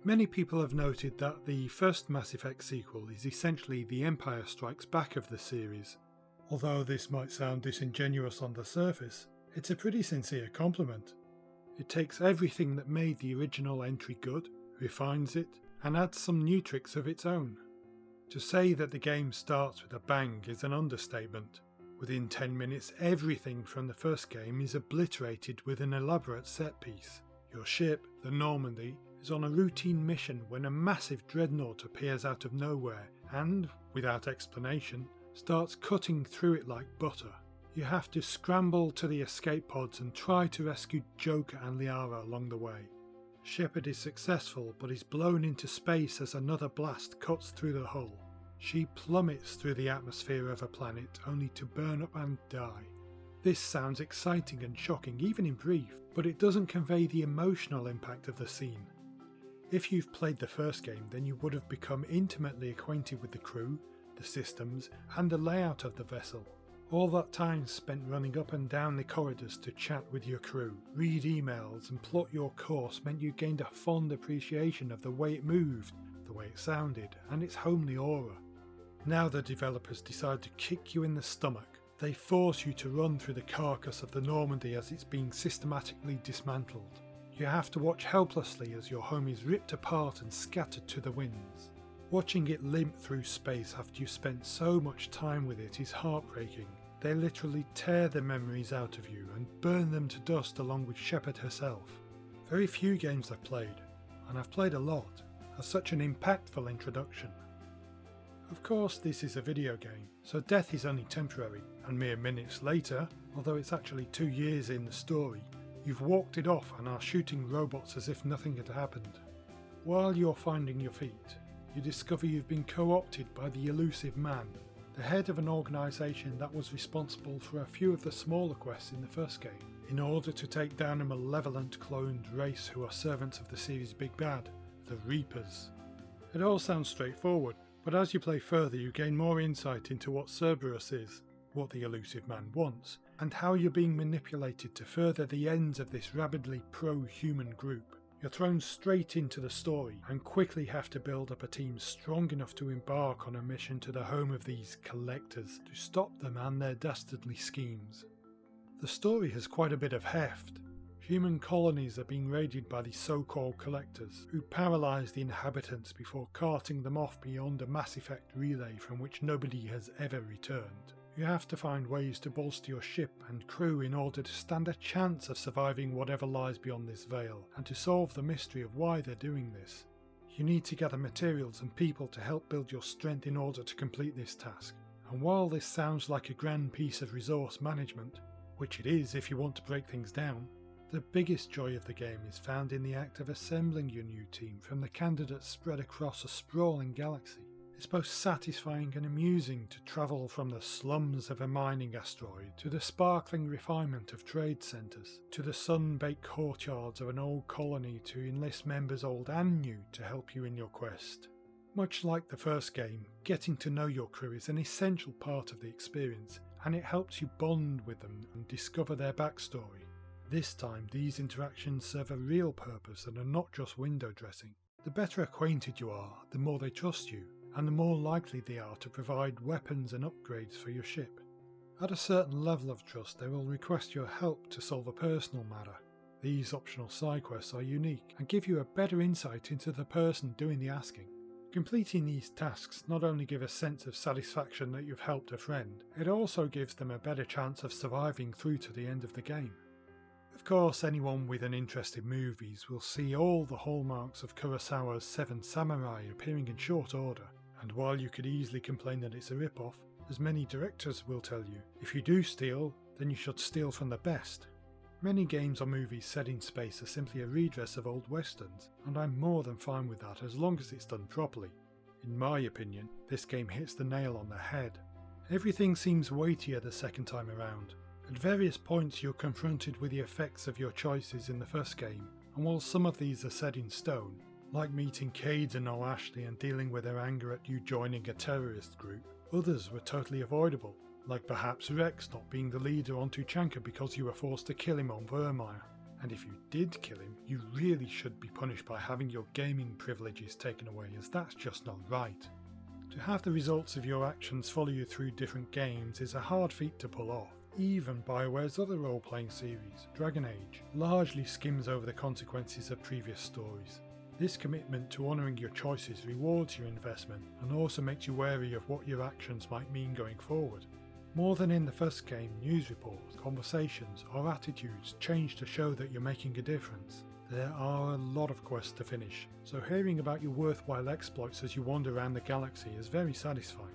Many people have noted that the first Mass Effect sequel is essentially the Empire Strikes Back of the series. Although this might sound disingenuous on the surface, it's a pretty sincere compliment. It takes everything that made the original entry good, refines it, and adds some new tricks of its own. To say that the game starts with a bang is an understatement. Within 10 minutes, everything from the first game is obliterated with an elaborate set piece. Your ship, the Normandy, is on a routine mission when a massive dreadnought appears out of nowhere and, without explanation, starts cutting through it like butter. You have to scramble to the escape pods and try to rescue Joker and Liara along the way. Shepard is successful but is blown into space as another blast cuts through the hull. She plummets through the atmosphere of a planet only to burn up and die. This sounds exciting and shocking even in brief, but it doesn't convey the emotional impact of the scene. If you've played the first game, then you would have become intimately acquainted with the crew, the systems, and the layout of the vessel. All that time spent running up and down the corridors to chat with your crew, read emails and plot your course meant you gained a fond appreciation of the way it moved, the way it sounded, and its homely aura. Now the developers decide to kick you in the stomach. They force you to run through the carcass of the Normandy as it's being systematically dismantled. You have to watch helplessly as your home is ripped apart and scattered to the winds. Watching it limp through space after you've spent so much time with it is heartbreaking. They literally tear the memories out of you and burn them to dust along with Shepard herself. Very few games I've played, and I've played a lot, have such an impactful introduction. Of course this is a video game, so death is only temporary, and mere minutes later, although it's actually 2 years in the story, you've walked it off and are shooting robots as if nothing had happened. While you're finding your feet, you discover you've been co-opted by the Elusive Man, the head of an organisation that was responsible for a few of the smaller quests in the first game, in order to take down a malevolent cloned race who are servants of the series' big bad, the Reapers. It all sounds straightforward, but as you play further you gain more insight into what Cerberus is, what the Elusive Man wants, and how you're being manipulated to further the ends of this rabidly pro-human group. You're thrown straight into the story and quickly have to build up a team strong enough to embark on a mission to the home of these collectors to stop them and their dastardly schemes. The story has quite a bit of heft. Human colonies are being raided by these so-called collectors, who paralyse the inhabitants before carting them off beyond a Mass Effect relay from which nobody has ever returned. You have to find ways to bolster your ship and crew in order to stand a chance of surviving whatever lies beyond this veil, and to solve the mystery of why they're doing this. You need to gather materials and people to help build your strength in order to complete this task, and while this sounds like a grand piece of resource management, which it is if you want to break things down, the biggest joy of the game is found in the act of assembling your new team from the candidates spread across a sprawling galaxy. It's both satisfying and amusing to travel from the slums of a mining asteroid to the sparkling refinement of trade centres, to the sun-baked courtyards of an old colony to enlist members old and new to help you in your quest. Much like the first game, getting to know your crew is an essential part of the experience, and it helps you bond with them and discover their backstory. This time these interactions serve a real purpose and are not just window dressing. The better acquainted you are, the more they trust you, and the more likely they are to provide weapons and upgrades for your ship. At a certain level of trust they will request your help to solve a personal matter. These optional side quests are unique and give you a better insight into the person doing the asking. Completing these tasks not only give a sense of satisfaction that you've helped a friend, it also gives them a better chance of surviving through to the end of the game. Of course, anyone with an interest in movies will see all the hallmarks of Kurosawa's Seven Samurai appearing in short order, and while you could easily complain that it's a rip-off, as many directors will tell you, if you do steal, then you should steal from the best. Many games or movies set in space are simply a redress of old westerns, and I'm more than fine with that as long as it's done properly. In my opinion, this game hits the nail on the head. Everything seems weightier the second time around. At various points you're confronted with the effects of your choices in the first game, and while some of these are set in stone, like meeting Cayde and Noel Ashley and dealing with their anger at you joining a terrorist group, others were totally avoidable, like perhaps Rex not being the leader on Tuchanka because you were forced to kill him on Virmire. and if you did kill him, you really should be punished by having your gaming privileges taken away, as that's just not right. To have the results of your actions follow you through different games is a hard feat to pull off. Even BioWare's other role-playing series, Dragon Age, largely skims over the consequences of previous stories. This commitment to honouring your choices rewards your investment and also makes you wary of what your actions might mean going forward. More than in the first game, news reports, conversations or attitudes change to show that you're making a difference. There are a lot of quests to finish, so hearing about your worthwhile exploits as you wander around the galaxy is very satisfying.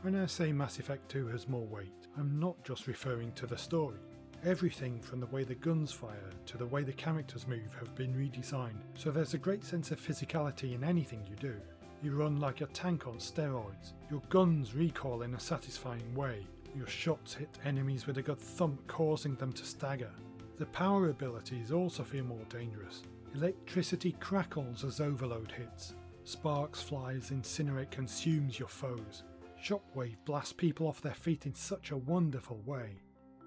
When I say Mass Effect 2 has more weight, I'm not just referring to the story. Everything from the way the guns fire to the way the characters move have been redesigned, so there's a great sense of physicality in anything you do. You run like a tank on steroids, your guns recoil in a satisfying way, your shots hit enemies with a good thump causing them to stagger. The power abilities also feel more dangerous. Electricity crackles as overload hits, sparks fly as Incinerate consumes your foes. Shockwave blasts people off their feet in such a wonderful way.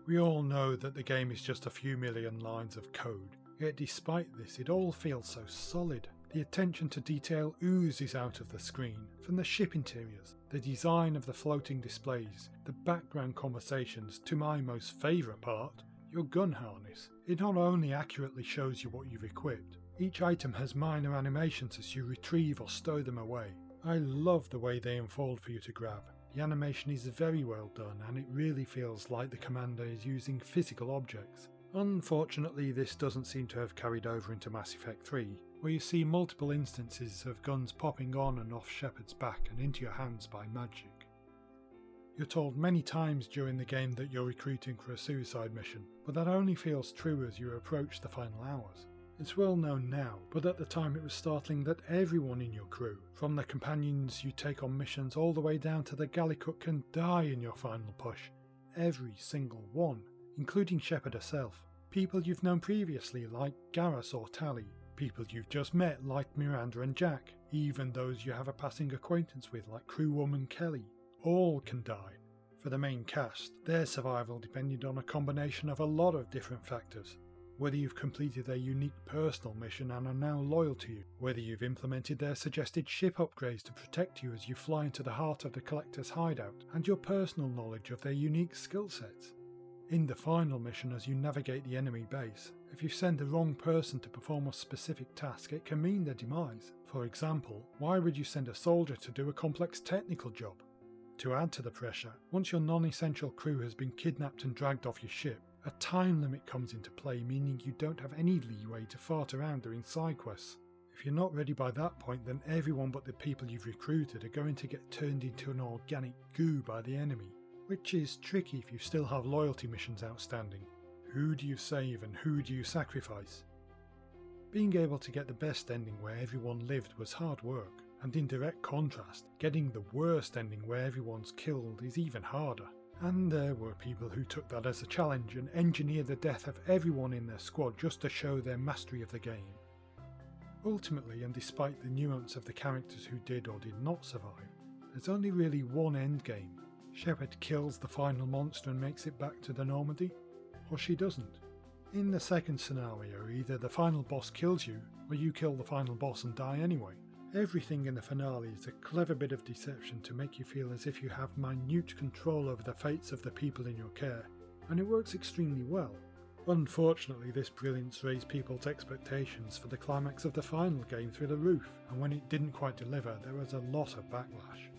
We all know that the game is just a few million lines of code, yet despite this it all feels so solid. The attention to detail oozes out of the screen, from the ship interiors, the design of the floating displays, the background conversations, to my most favourite part, your gun harness. It not only accurately shows you what you've equipped, each item has minor animations as you retrieve or stow them away. I love the way they unfold for you to grab. The animation is very well done and it really feels like the commander is using physical objects. Unfortunately, this doesn't seem to have carried over into Mass Effect 3, where you see multiple instances of guns popping on and off Shepard's back and into your hands by magic. You're told many times during the game that you're recruiting for a suicide mission, but that only feels true as you approach the final hours. It's well known now, but at the time it was startling that everyone in your crew, from the companions you take on missions all the way down to the Gallicut, can die in your final push. Every single one, including Shepard herself. People you've known previously like Garrus or Tali, people you've just met like Miranda and Jack, even those you have a passing acquaintance with like crewwoman Kelly. All can die. For the main cast, their survival depended on a combination of a lot of different factors. Whether you've completed their unique personal mission and are now loyal to you, whether you've implemented their suggested ship upgrades to protect you as you fly into the heart of the Collector's hideout, and your personal knowledge of their unique skill sets. In the final mission as you navigate the enemy base, if you send the wrong person to perform a specific task, it can mean their demise. For example, why would you send a soldier to do a complex technical job? To add to the pressure, once your non-essential crew has been kidnapped and dragged off your ship, a time limit comes into play, meaning you don't have any leeway to fart around doing side quests. If you're not ready by that point, then everyone but the people you've recruited are going to get turned into an organic goo by the enemy, which is tricky if you still have loyalty missions outstanding. Who do you save and who do you sacrifice? Being able to get the best ending where everyone lived was hard work, and in direct contrast, getting the worst ending where everyone's killed is even harder. And there were people who took that as a challenge and engineered the death of everyone in their squad just to show their mastery of the game. Ultimately, and despite the nuance of the characters who did or did not survive, there's only really one endgame. Shepard kills the final monster and makes it back to the Normandy, or she doesn't. In the second scenario, either the final boss kills you, or you kill the final boss and die anyway. Everything in the finale is a clever bit of deception to make you feel as if you have minute control over the fates of the people in your care, and it works extremely well. Unfortunately, this brilliance raised people's expectations for the climax of the final game through the roof, and when it didn't quite deliver, there was a lot of backlash.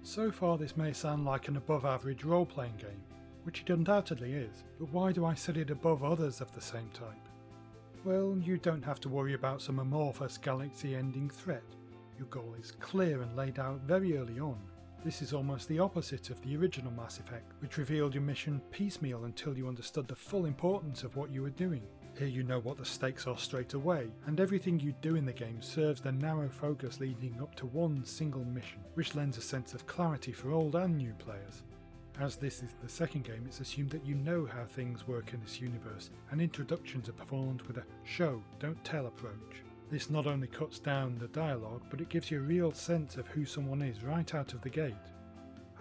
So far this may sound like an above average role-playing game, which it undoubtedly is, but why do I set it above others of the same type? Well, you don't have to worry about some amorphous galaxy-ending threat. Your goal is clear and laid out very early on. This is almost the opposite of the original Mass Effect, which revealed your mission piecemeal until you understood the full importance of what you were doing. Here you know what the stakes are straight away, and everything you do in the game serves the narrow focus leading up to one single mission, which lends a sense of clarity for old and new players. As this is the second game, it's assumed that you know how things work in this universe, and introductions are performed with a show, don't tell approach. This not only cuts down the dialogue, but it gives you a real sense of who someone is right out of the gate.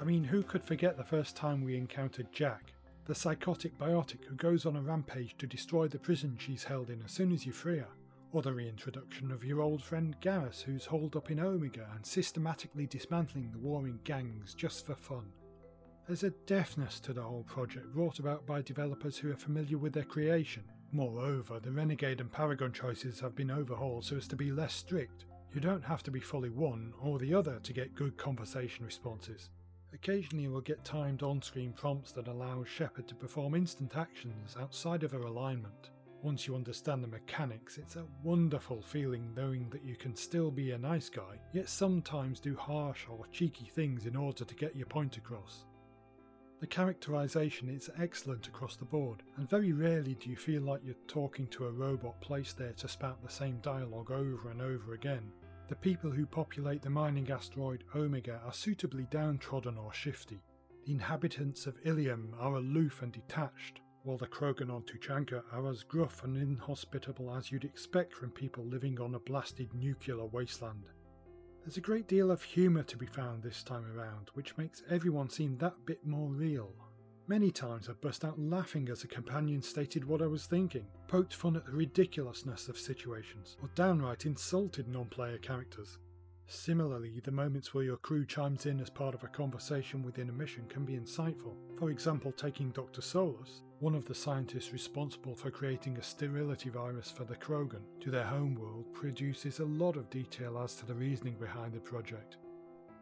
I mean, who could forget the first time we encountered Jack? the psychotic Biotic who goes on a rampage to destroy the prison she's held in as soon as you free her, or the reintroduction of your old friend Garrus who's holed up in Omega and systematically dismantling the warring gangs just for fun. There's a deftness to the whole project brought about by developers who are familiar with their creation. Moreover, the Renegade and Paragon choices have been overhauled so as to be less strict. You don't have to be fully one or the other to get good conversation responses. Occasionally you will get timed on-screen prompts that allow Shepard to perform instant actions outside of her alignment. Once you understand the mechanics, it's a wonderful feeling knowing that you can still be a nice guy, yet sometimes do harsh or cheeky things in order to get your point across. The characterization is excellent across the board, and very rarely do you feel like you're talking to a robot placed there to spout the same dialogue over and over again. The people who populate the mining asteroid Omega are suitably downtrodden or shifty. The inhabitants of Ilium are aloof and detached, while the Krogan on Tuchanka are as gruff and inhospitable as you'd expect from people living on a blasted nuclear wasteland. There's a great deal of humour to be found this time around, which makes everyone seem that bit more real. Many times I burst out laughing as a companion stated what I was thinking, poked fun at the ridiculousness of situations, or downright insulted non-player characters. Similarly, the moments where your crew chimes in as part of a conversation within a mission can be insightful. For example, taking Dr. Solus, one of the scientists responsible for creating a sterility virus for the Krogan, to their homeworld produces a lot of detail as to the reasoning behind the project.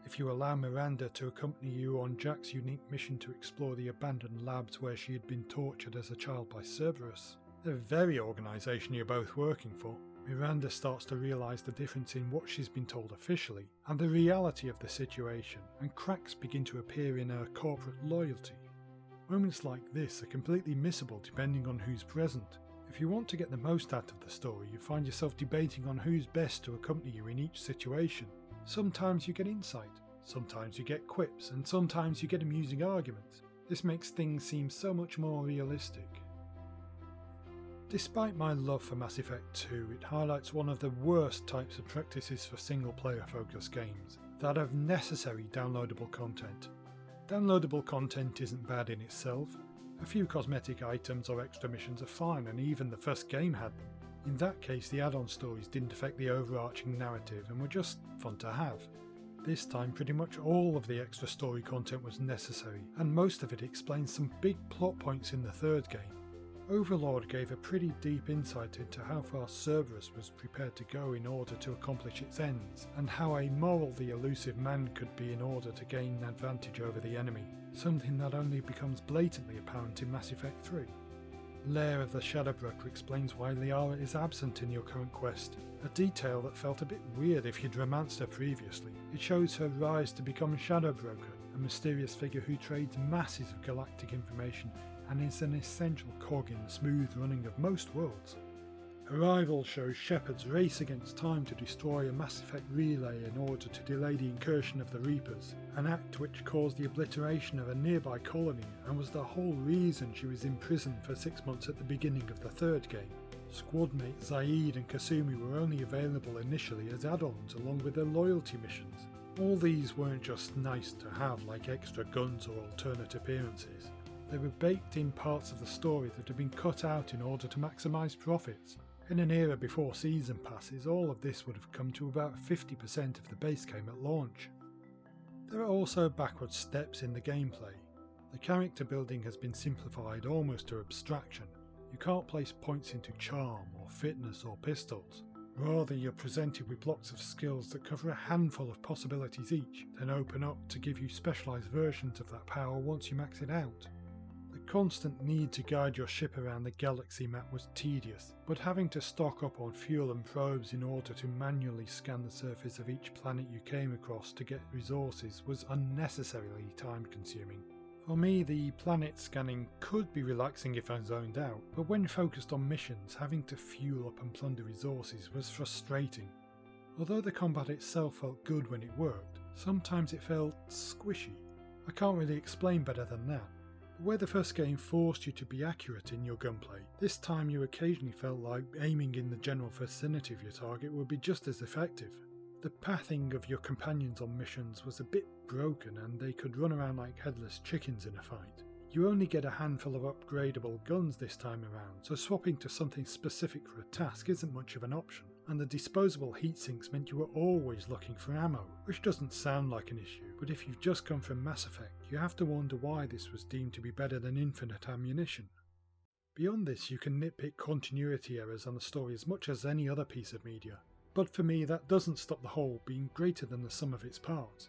If you allow Miranda to accompany you on Jack's unique mission to explore the abandoned labs where she had been tortured as a child by Cerberus, the very organisation you're both working for, Miranda starts to realise the difference in what she's been told officially and the reality of the situation, and cracks begin to appear in her corporate loyalty. Moments like this are completely missable depending on who's present. If you want to get the most out of the story, you find yourself debating on who's best to accompany you in each situation. Sometimes you get insight, sometimes you get quips, and sometimes you get amusing arguments. This makes things seem so much more realistic. Despite my love for Mass Effect 2, it highlights one of the worst types of practices for single-player focused games, that of necessary downloadable content. Downloadable content isn't bad in itself. A few cosmetic items or extra missions are fine, and even the first game had them. In that case, the add-on stories didn't affect the overarching narrative and were just fun to have. This time, pretty much all of the extra story content was necessary, and most of it explains some big plot points in the third game. Overlord gave a pretty deep insight into how far Cerberus was prepared to go in order to accomplish its ends, and how amoral the elusive man could be in order to gain an advantage over the enemy, something that only becomes blatantly apparent in Mass Effect 3. Lair of the Shadowbroker explains why Liara is absent in your current quest, a detail that felt a bit weird if you'd romanced her previously. It shows her rise to become Shadowbroker, a mysterious figure who trades masses of galactic information and is an essential cog in the smooth running of most worlds. Arrival shows Shepard's race against time to destroy a Mass Effect relay in order to delay the incursion of the Reapers, an act which caused the obliteration of a nearby colony and was the whole reason she was imprisoned for 6 months at the beginning of the third game. Squadmates Zaid and Kasumi were only available initially as add-ons along with their loyalty missions. All these weren't just nice to have like extra guns or alternate appearances. They were baked in parts of the story that had been cut out in order to maximise profits. In an era before season passes, all of this would have come to about 50% of the base game at launch. There are also backward steps in the gameplay. The character building has been simplified almost to abstraction. You can't place points into charm or fitness or pistols. Rather, you're presented with blocks of skills that cover a handful of possibilities each, then open up to give you specialised versions of that power once you max it out. The constant need to guide your ship around the galaxy map was tedious, but having to stock up on fuel and probes in order to manually scan the surface of each planet you came across to get resources was unnecessarily time-consuming. For me, the planet scanning could be relaxing if I zoned out, but when focused on missions, having to fuel up and plunder resources was frustrating. Although the combat itself felt good when it worked, sometimes it felt squishy. I can't really explain better than that. But where the first game forced you to be accurate in your gunplay, this time you occasionally felt like aiming in the general vicinity of your target would be just as effective. The pathing of your companions on missions was a bit broken and they could run around like headless chickens in a fight. You only get a handful of upgradable guns this time around, so swapping to something specific for a task isn't much of an option, and the disposable heatsinks meant you were always looking for ammo, which doesn't sound like an issue, but if you've just come from Mass Effect, you have to wonder why this was deemed to be better than infinite ammunition. Beyond this, you can nitpick continuity errors on the story as much as any other piece of media, but for me that doesn't stop the whole being greater than the sum of its parts.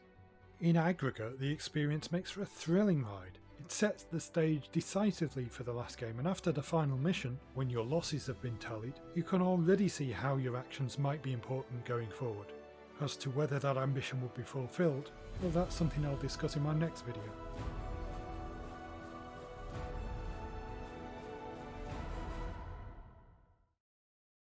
In aggregate, the experience makes for a thrilling ride. It sets the stage decisively for the last game, and after the final mission, when your losses have been tallied, you can already see how your actions might be important going forward. As to whether that ambition will be fulfilled, well, that's something I'll discuss in my next video.